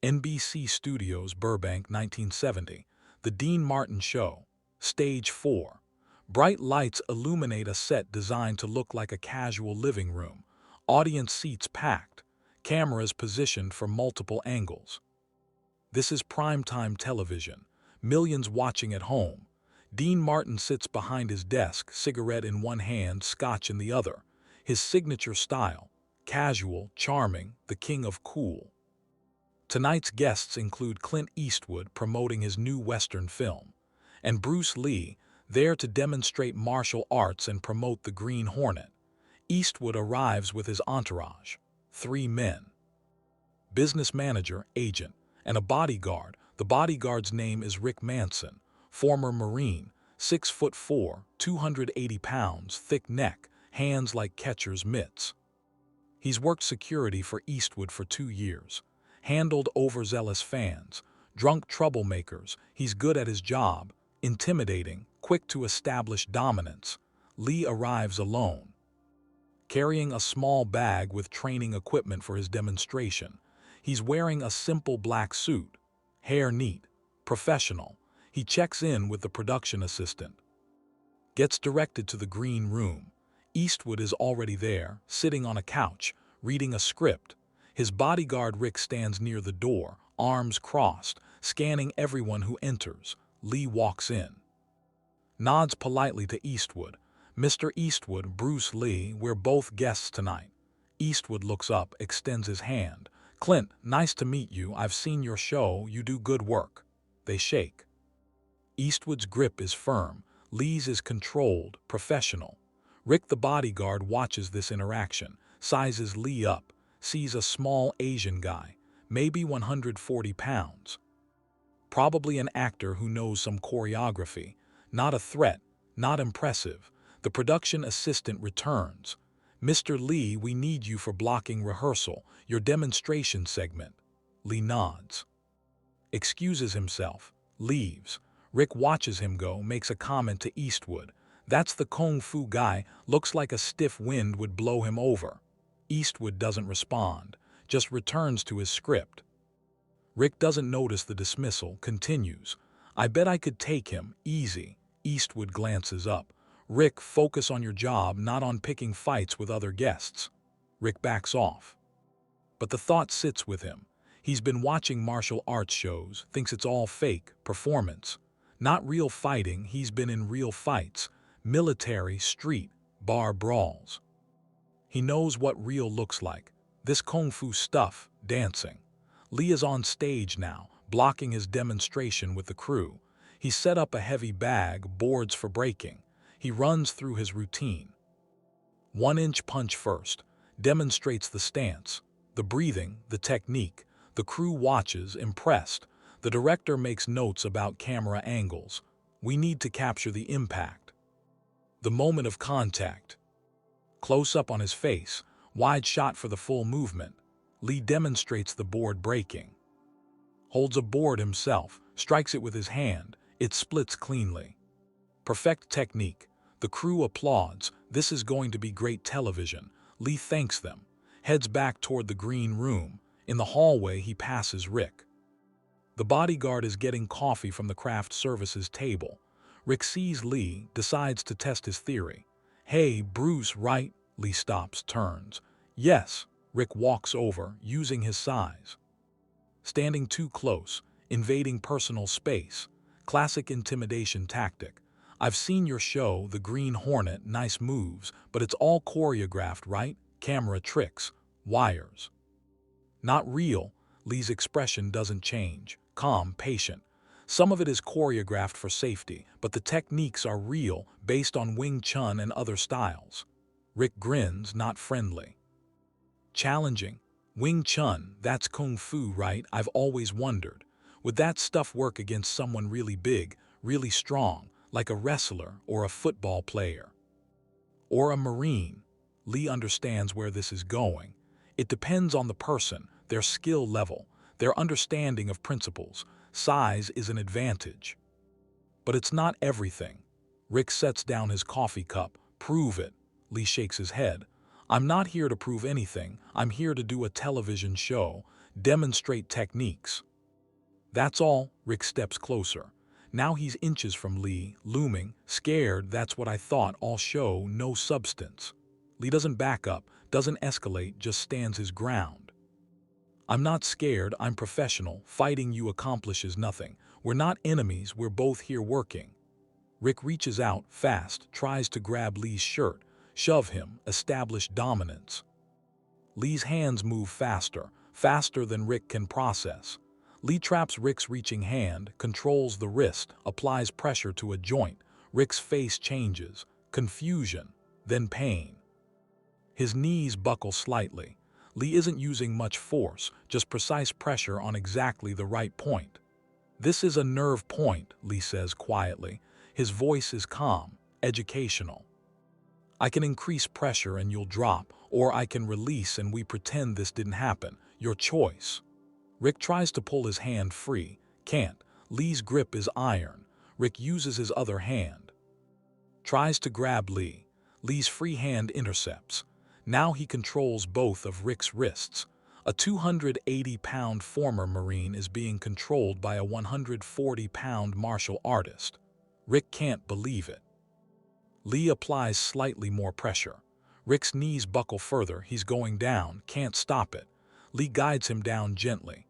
NBC Studios, Burbank, 1970. The Dean Martin Show. Stage 4. Bright lights illuminate a set designed to look like a casual living room. Audience seats packed. Cameras positioned for multiple angles. This is primetime television. Millions watching at home. Dean Martin sits behind his desk, cigarette in one hand, scotch in the other. His signature style. Casual, charming, the king of cool. Tonight's guests include Clint Eastwood promoting his new Western film, and Bruce Lee, there to demonstrate martial arts and promote the Green Hornet. Eastwood arrives with his entourage, 3 men. Business manager, agent, and a bodyguard. The bodyguard's name is Rick Manson, former Marine, 6'4", 280 pounds, thick neck, hands like catcher's mitts. He's worked security for Eastwood for 2 years. Handled overzealous fans, drunk troublemakers. He's good at his job, intimidating, quick to establish dominance. Lee arrives alone, carrying a small bag with training equipment for his demonstration. He's wearing a simple black suit, hair neat, professional. He checks in with the production assistant. Gets directed to the green room. Eastwood is already there, sitting on a couch, reading a script. His bodyguard Rick stands near the door, arms crossed, scanning everyone who enters. Lee walks in. Nods politely to Eastwood. "Mr. Eastwood, Bruce Lee, we're both guests tonight." Eastwood looks up, extends his hand. "Clint, nice to meet you. I've seen your show. You do good work." They shake. Eastwood's grip is firm. Lee's is controlled, professional. Rick the bodyguard watches this interaction, sizes Lee up, sees a small Asian guy, maybe 140 pounds. Probably an actor who knows some choreography. Not a threat, not impressive. The production assistant returns. "Mr. Lee, we need you for blocking rehearsal, your demonstration segment." Lee nods. Excuses himself, leaves. Rick watches him go, makes a comment to Eastwood. "That's the kung fu guy, looks like a stiff wind would blow him over." Eastwood doesn't respond, just returns to his script. Rick doesn't notice the dismissal, continues. "I bet I could take him, easy." Eastwood glances up. "Rick, focus on your job, not on picking fights with other guests." Rick backs off. But the thought sits with him. He's been watching martial arts shows, thinks it's all fake, performance. Not real fighting, he's been in real fights. Military, street, bar brawls. He knows what real looks like. This kung fu stuff, dancing. Lee is on stage now, blocking his demonstration with the crew. He set up a heavy bag, boards for breaking. He runs through his routine. 1-inch punch first. Demonstrates the stance, the breathing, the technique. The crew watches, impressed. The director makes notes about camera angles. We need to capture the impact. The moment of contact. Close up on his face, wide shot for the full movement. Lee demonstrates the board breaking. Holds a board himself, strikes it with his hand. It splits cleanly. Perfect technique. The crew applauds. This is going to be great television. Lee thanks them. Heads back toward the green room. In the hallway, he passes Rick. The bodyguard is getting coffee from the craft services table. Rick sees Lee, decides to test his theory. "Hey, Bruce, right?" Lee stops, turns. "Yes." Rick walks over, using his size. Standing too close, invading personal space. Classic intimidation tactic. "I've seen your show, The Green Hornet, nice moves, but it's all choreographed, right? Camera tricks, wires." "Not real." Lee's expression doesn't change, calm, patient. "Some of it is choreographed for safety, but the techniques are real, based on Wing Chun and other styles." Rick grins, not friendly. Challenging. "Wing Chun, that's kung fu, right? I've always wondered. Would that stuff work against someone really big, really strong, like a wrestler or a football player? Or a Marine?" Lee understands where this is going. It depends on the person, their skill level, their understanding of principles. Size is an advantage. But it's not everything. Rick sets down his coffee cup. "Prove it." Lee shakes his head. "I'm not here to prove anything. I'm here to do a television show. Demonstrate techniques. That's all. Rick steps closer. Now he's inches from Lee, looming, scared. That's what I thought. All show, no substance. Lee doesn't back up, doesn't escalate, just stands his ground. I'm not scared, I'm professional. Fighting you accomplishes nothing. We're not enemies, we're both here working. Rick reaches out, fast, tries to grab Lee's shirt, shove him, establish dominance. Lee's hands move faster, faster than Rick can process. Lee traps Rick's reaching hand, controls the wrist, applies pressure to a joint. Rick's face changes, confusion, then pain. His knees buckle slightly. Lee isn't using much force, just precise pressure on exactly the right point. "This is a nerve point," Lee says quietly. His voice is calm, educational. "I can increase pressure and you'll drop, or I can release and we pretend this didn't happen. Your choice." Rick tries to pull his hand free, can't. Lee's grip is iron. Rick uses his other hand. Tries to grab Lee. Lee's free hand intercepts. Now he controls both of Rick's wrists. A 280-pound former Marine is being controlled by a 140-pound martial artist. Rick can't believe it. Lee applies slightly more pressure. Rick's knees buckle further, he's going down, can't stop it. Lee guides him down gently.